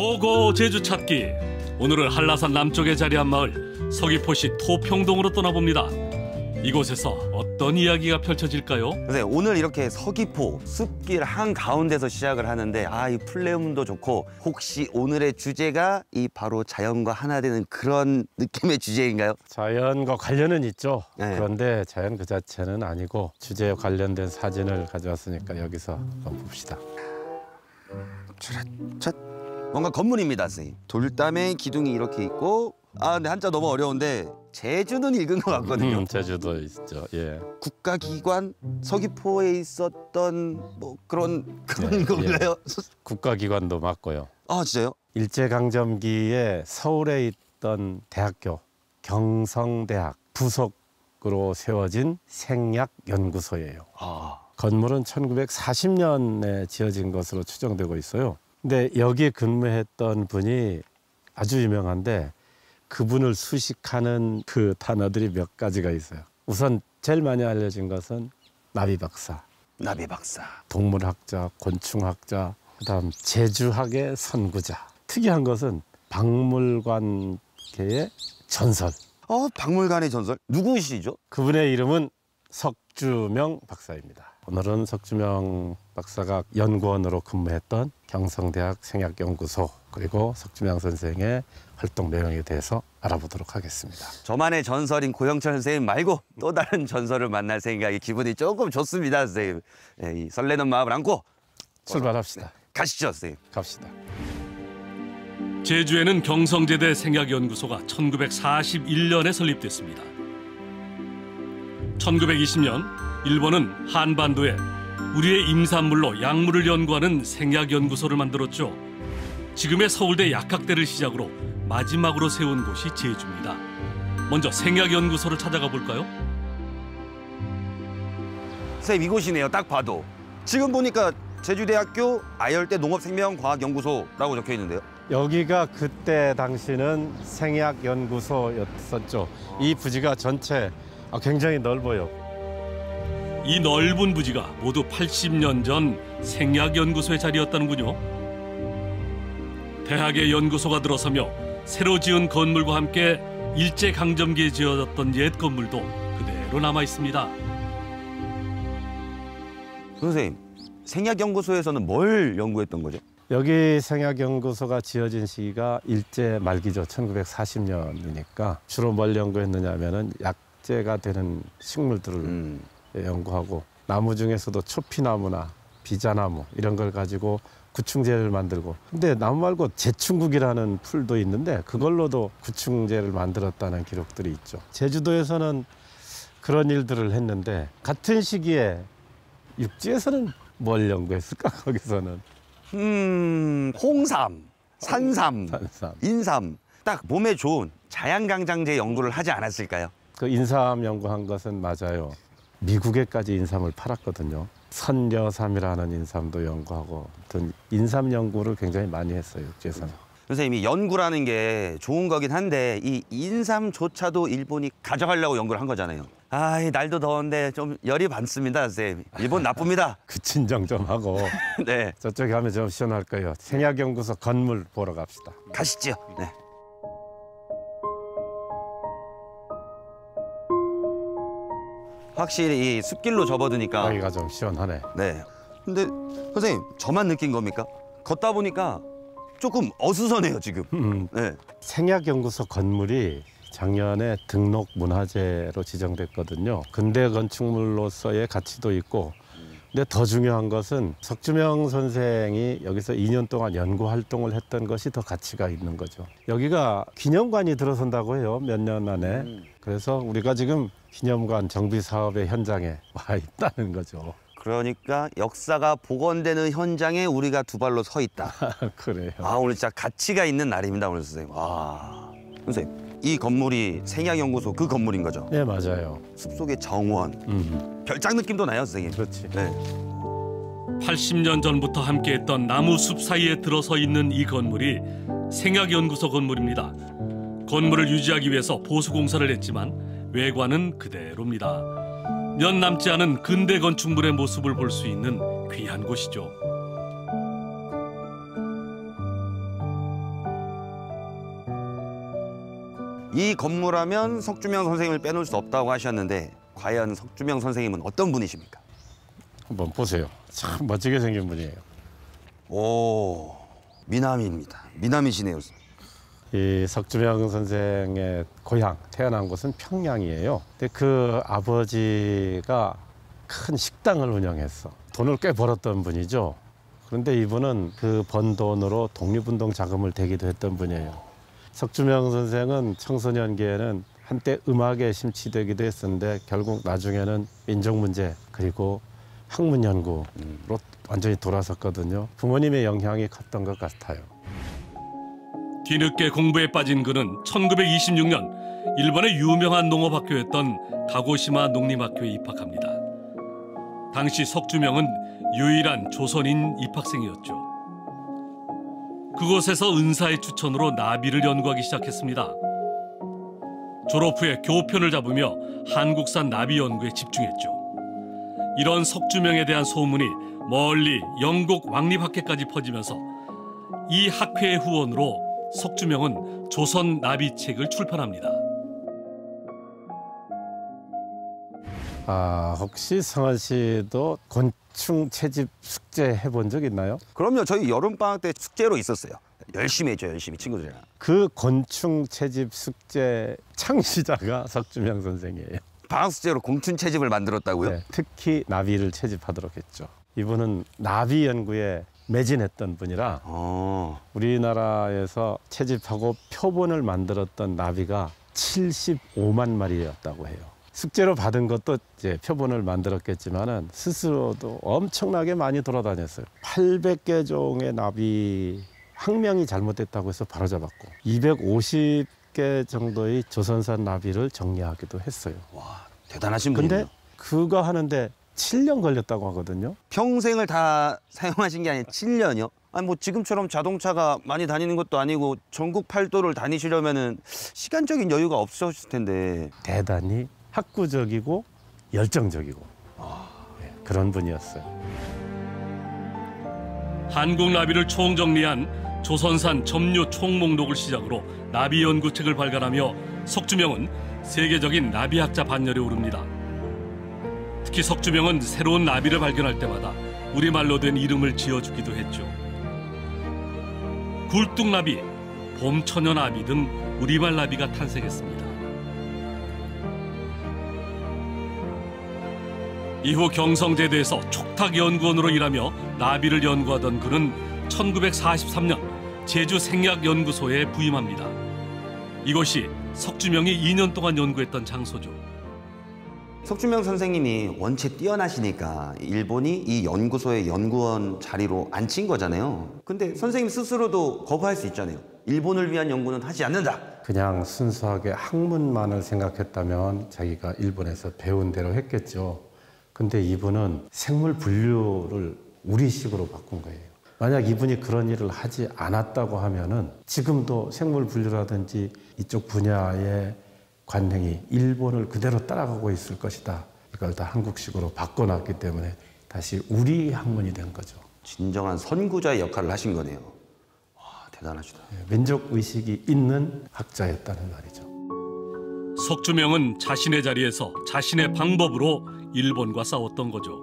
고고 제주 찾기. 오늘은 한라산 남쪽에 자리한 마을 서귀포시 토평동으로 떠나봅니다. 이곳에서 어떤 이야기가 펼쳐질까요? 선생님, 오늘 이렇게 서귀포 숲길 한가운데서 시작을 하는데 이 플레음도 좋고, 혹시 오늘의 주제가 이 바로 자연과 하나 되는 그런 느낌의 주제인가요? 자연과 관련은 있죠. 네. 그런데 자연 그 자체는 아니고 주제에 관련된 사진을 가져왔으니까 여기서 한번 봅시다. 첫 뭔가 건물입니다, 선생님. 돌담에 기둥이 이렇게 있고, 근데 한자 너무 어려운데 제주는 읽은 것 같거든요. 제주도 있죠. 예. 국가기관 서귀포에 있었던 뭐 그런 예, 건가요? 국가기관도 맞고요. 진짜요? 일제강점기에 서울에 있던 대학교 경성대학 부속으로 세워진 생약연구소예요. 건물은 1940년에 지어진 것으로 추정되고 있어요. 근데 여기에 근무했던 분이 아주 유명한데 그분을 수식하는 그 단어들이 몇 가지가 있어요. 우선 제일 많이 알려진 것은 나비박사, 동물학자, 곤충학자, 그다음 제주학의 선구자. 특이한 것은 박물관계의 전설. 박물관의 전설? 누구시죠? 그분의 이름은 석주명 박사입니다. 오늘은 석주명 박사가 연구원으로 근무했던 경성대학 생약연구소, 그리고 석주명 선생의 활동 내용에 대해서 알아보도록 하겠습니다. 저만의 전설인 고영철 선생님 말고 또 다른 전설을 만날 생각에 기분이 조금 좋습니다, 선생님. 이 설레는 마음을 안고 출발합시다. 가시죠, 선생님. 갑시다. 제주에는 경성제대 생약연구소가 1941년에 설립됐습니다. 1920년 일본은 한반도에 우리의 임산물로 약물을 연구하는 생약연구소를 만들었죠. 지금의 서울대 약학대를 시작으로 마지막으로 세운 곳이 제주입니다. 먼저 생약연구소를 찾아가 볼까요? 선생님, 이곳이네요, 딱 봐도. 지금 보니까 제주대학교 아열대 농업생명과학연구소라고 적혀 있는데요. 여기가 그때 당시는 생약연구소였었죠. 이 부지가 전체 굉장히 넓어요. 이 넓은 부지가 모두 80년 전 생약연구소의 자리였다는군요. 대학의 연구소가 들어서며 새로 지은 건물과 함께 일제강점기에 지어졌던 옛 건물도 그대로 남아 있습니다. 선생님, 생약연구소에서는 뭘 연구했던 거죠? 여기 생약연구소가 지어진 시기가 일제 말기죠. 1940년이니까 주로 뭘 연구했느냐 하면은 약재가 되는 식물들을 연구하고, 나무 중에서도 초피나무나 비자나무 이런 걸 가지고 구충제를 만들고, 근데 나무 말고 제충국이라는 풀도 있는데 그걸로도 구충제를 만들었다는 기록들이 있죠. 제주도에서는 그런 일들을 했는데, 같은 시기에 육지에서는 뭘 연구했을까? 거기서는 홍삼, 산삼, 산삼, 인삼, 딱 몸에 좋은 자양강장제 연구를 하지 않았을까요? 그 인삼 연구한 것은 맞아요. 미국에까지 인삼을 팔았거든요. 선여삼이라는 인삼도 연구하고, 아무튼 인삼 연구를 굉장히 많이 했어요, 육지에서는. 선생님이 연구라는 게 좋은 거긴 한데 이 인삼조차도 일본이 가져가려고 연구를 한 거잖아요. 이 날도 더운데 좀 열이 받습니다, 선생님. 일본 나쁩니다. 그 진정 좀 하고 네, 저쪽에 가면 좀 시원할 거예요. 생약연구소 건물 보러 갑시다. 가시죠. 네. 확실히 이 숲길로 접어드니까 여기가 좀 시원하네. 네. 근데 선생님, 저만 느낀 겁니까? 걷다 보니까 조금 어수선해요, 지금. 네. 생약연구소 건물이 작년에 등록 문화재로 지정됐거든요. 근대 건축물로서의 가치도 있고, 근데 더 중요한 것은 석주명 선생이 여기서 2년 동안 연구 활동을 했던 것이 더 가치가 있는 거죠. 여기가 기념관이 들어선다고 해요, 몇 년 안에. 그래서 우리가 지금 기념관 정비 사업의 현장에 와 있다는 거죠. 그러니까 역사가 복원되는 현장에 우리가 두 발로 서 있다. 그래요. 오늘 진짜 가치가 있는 날입니다, 오늘 선생님. 선생님, 이 건물이 생약연구소 그 건물인 거죠? 네, 맞아요. 숲속의 정원. 별장 느낌도 나요, 선생님. 그렇지. 네. 80년 전부터 함께했던 나무 숲 사이에 들어서 있는 이 건물이 생약연구소 건물입니다. 건물을 유지하기 위해서 보수 공사를 했지만 외관은 그대로입니다. 몇 남지 않은 근대 건축물의 모습을 볼 수 있는 귀한 곳이죠. 이 건물하면 석주명 선생님을 빼놓을 수 없다고 하셨는데 과연 석주명 선생님은 어떤 분이십니까? 한번 보세요. 참 멋지게 생긴 분이에요. 오, 미남입니다. 미남이시네요. 이 석주명 선생의 고향, 태어난 곳은 평양이에요. 근데 그 아버지가 큰 식당을 운영했어. 돈을 꽤 벌었던 분이죠. 그런데 이분은 그 번 돈으로 독립운동 자금을 대기도 했던 분이에요. 석주명 선생은 청소년기에는 한때 음악에 심취되기도 했었는데 결국 나중에는 민족문제 그리고 학문 연구로 완전히 돌아섰거든요. 부모님의 영향이 컸던 것 같아요. 뒤늦게 공부에 빠진 그는 1926년 일본의 유명한 농업학교였던 가고시마 농림학교에 입학합니다. 당시 석주명은 유일한 조선인 입학생이었죠. 그곳에서 은사의 추천으로 나비를 연구하기 시작했습니다. 졸업 후에 교편을 잡으며 한국산 나비 연구에 집중했죠. 이런 석주명에 대한 소문이 멀리 영국 왕립학회까지 퍼지면서 이 학회의 후원으로 석주명은 조선 나비책을 출판합니다. 혹시 성환 씨도 곤충 채집 숙제 해본 적 있나요? 그럼요. 저희 여름방학 때 숙제로 있었어요. 열심히 했죠. 열심히 친구들이랑. 그 곤충 채집 숙제 창시자가 석주명 선생이에요. 방학 숙제로 곤충 채집을 만들었다고요? 네, 특히 나비를 채집하도록 했죠. 이분은 나비 연구에 매진했던 분이라 우리나라에서 채집하고 표본을 만들었던 나비가 75만 마리였다고 해요. 숙제로 받은 것도 이제 표본을 만들었겠지만은 스스로도 엄청나게 많이 돌아다녔어요. 800개 종의 나비 학명이 잘못됐다고 해서 바로잡았고 250개 정도의 조선산 나비를 정리하기도 했어요. 와, 대단하신 분이네요. 근데 그거 하는데 7년 걸렸다고 하거든요. 평생을 다 사용하신 게 아니라 7년이요? 아니 뭐 지금처럼 자동차가 많이 다니는 것도 아니고 전국 팔도를 다니시려면은 시간적인 여유가 없으셨을 텐데. 대단히 학구적이고 열정적이고 그런 분이었어요. 한국 나비를 총정리한 조선산 점유 총목록을 시작으로 나비 연구책을 발간하며 석주명은 세계적인 나비학자 반열에 오릅니다. 특히 석주명은 새로운 나비를 발견할 때마다 우리말로 된 이름을 지어주기도 했죠. 굴뚝나비, 봄처녀나비 등 우리말 나비가 탄생했습니다. 이후 경성대대에서 촉탁연구원으로 일하며 나비를 연구하던 그는 1943년 제주 생약연구소에 부임합니다. 이곳이 석주명이 2년 동안 연구했던 장소죠. 석주명 선생님이 원체 뛰어나시니까 일본이 이 연구소의 연구원 자리로 앉힌 거잖아요. 근데 선생님 스스로도 거부할 수 있잖아요. 일본을 위한 연구는 하지 않는다. 그냥 순수하게 학문만을 생각했다면 자기가 일본에서 배운 대로 했겠죠. 근데 이분은 생물 분류를 우리식으로 바꾼 거예요. 만약 이분이 그런 일을 하지 않았다고 하면은 지금도 생물 분류라든지 이쪽 분야의 관행이 일본을 그대로 따라가고 있을 것이다. 이걸 다 한국식으로 바꿔놨기 때문에 다시 우리 학문이 된 거죠. 진정한 선구자의 역할을 하신 거네요. 와, 대단하시다. 민족의식이 있는 학자였다는 말이죠. 석주명은 자신의 자리에서 자신의 방법으로 일본과 싸웠던 거죠.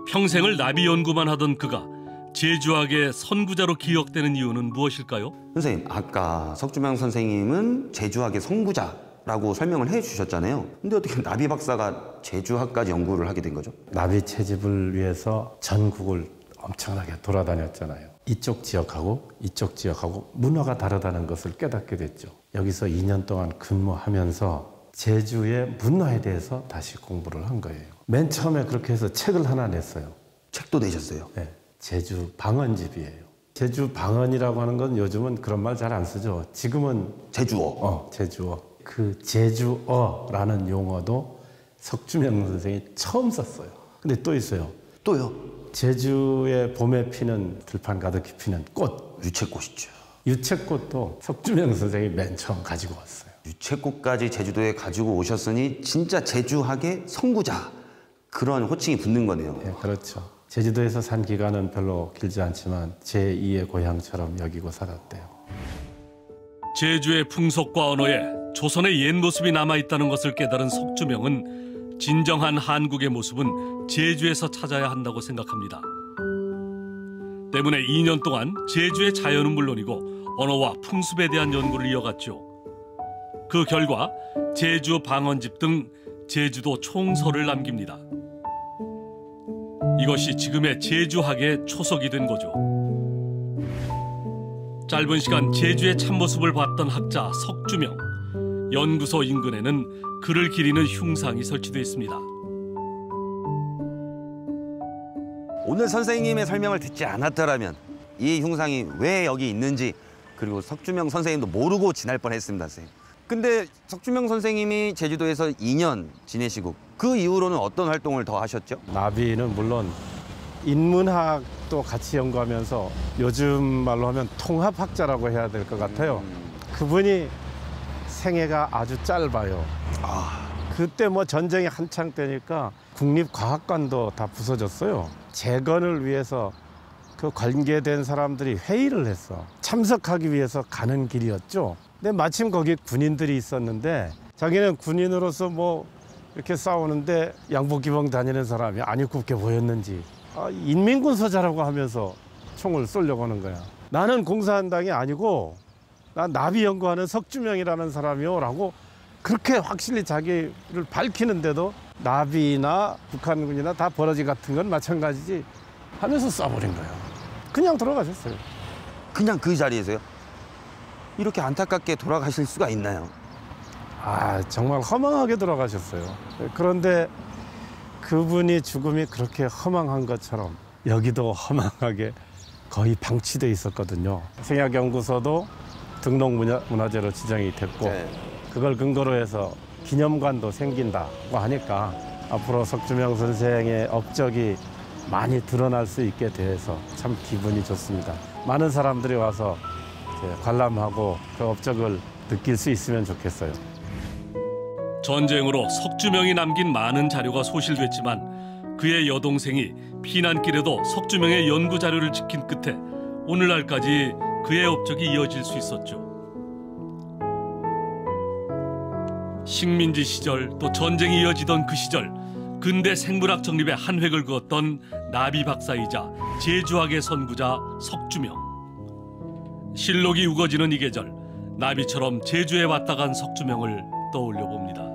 평생을 나비 연구만 하던 그가 제주학의 선구자로 기억되는 이유는 무엇일까요? 선생님, 아까 석주명 선생님은 제주학의 선구자라고 설명을 해주셨잖아요. 근데 어떻게 나비 박사가 제주학까지 연구를 하게 된 거죠? 나비 채집을 위해서 전국을 엄청나게 돌아다녔잖아요. 이쪽 지역하고 이쪽 지역하고 문화가 다르다는 것을 깨닫게 됐죠. 여기서 2년 동안 근무하면서 제주의 문화에 대해서 다시 공부를 한 거예요. 맨 처음에 그렇게 해서 책을 하나 냈어요. 책도 내셨어요? 네, 제주 방언집이에요. 제주 방언이라고 하는 건 요즘은 그런 말 잘 안 쓰죠. 지금은 제주어. 제주어. 그 제주어라는 용어도 석주명 선생이 처음 썼어요. 근데 또 있어요. 또요? 제주의 봄에 피는 들판 가득히 피는 꽃. 유채꽃이죠. 유채꽃도 석주명 선생이 맨 처음 가지고 왔어요. 유채꽃까지 제주도에 가지고 오셨으니 진짜 제주학의 선구자, 그런 호칭이 붙는 거네요. 네, 그렇죠. 제주도에서 산 기간은 별로 길지 않지만 제2의 고향처럼 여기고 살았대요. 제주의 풍속과 언어에 조선의 옛 모습이 남아있다는 것을 깨달은 석주명은 진정한 한국의 모습은 제주에서 찾아야 한다고 생각합니다. 때문에 2년 동안 제주의 자연은 물론이고 언어와 풍습에 대한 연구를 이어갔죠. 그 결과 제주 방언집 등 제주도 총서를 남깁니다. 이것이 지금의 제주학의 초석이 된 거죠. 짧은 시간 제주의 참모습을 봤던 학자 석주명. 연구소 인근에는 그를 기리는 흉상이 설치되어 있습니다. 오늘 선생님의 설명을 듣지 않았더라면 이 흉상이 왜 여기 있는지, 그리고 석주명 선생님도 모르고 지날 뻔했습니다, 선생님. 근데 석주명 선생님이 제주도에서 2년 지내시고 그 이후로는 어떤 활동을 더 하셨죠? 나비는 물론 인문학도 같이 연구하면서 요즘 말로 하면 통합학자라고 해야 될 것 같아요. 그분이 생애가 아주 짧아요. 그때 뭐 전쟁이 한창 때니까 국립과학관도 다 부서졌어요. 재건을 위해서 그 관계된 사람들이 회의를 했어. 참석하기 위해서 가는 길이었죠. 근데 마침 거기 군인들이 있었는데 자기는 군인으로서 뭐 이렇게 싸우는데 양복기병 다니는 사람이 안 입굽게 보였는지 인민군소자라고 하면서 총을 쏘려고 하는 거야. 나는 공산당이 아니고 난 나비 연구하는 석주명이라는 사람이요 라고 그렇게 확실히 자기를 밝히는데도 나비나 북한군이나 다 버러지 같은 건 마찬가지지 하면서 쏴버린 거예요. 그냥 돌아가셨어요. 그냥 그 자리에서요? 이렇게 안타깝게 돌아가실 수가 있나요? 정말 허망하게 돌아가셨어요. 그런데 그분이 죽음이 그렇게 허망한 것처럼 여기도 허망하게 거의 방치돼 있었거든요. 생약연구소도 등록문화재로 지정이 됐고 네. 그걸 근거로 해서 기념관도 생긴다고 하니까 앞으로 석주명 선생의 업적이 많이 드러날 수 있게 돼서 참 기분이 좋습니다. 많은 사람들이 와서 관람하고 그 업적을 느낄 수 있으면 좋겠어요. 전쟁으로 석주명이 남긴 많은 자료가 소실됐지만 그의 여동생이 피난길에도 석주명의 연구 자료를 지킨 끝에 오늘날까지 그의 업적이 이어질 수 있었죠. 식민지 시절 또 전쟁이 이어지던 그 시절 근대 생물학 정립에 한 획을 그었던 나비 박사이자 제주학의 선구자 석주명. 실록이 우거지는 이 계절 나비처럼 제주에 왔다 간 석주명을 떠올려 봅니다.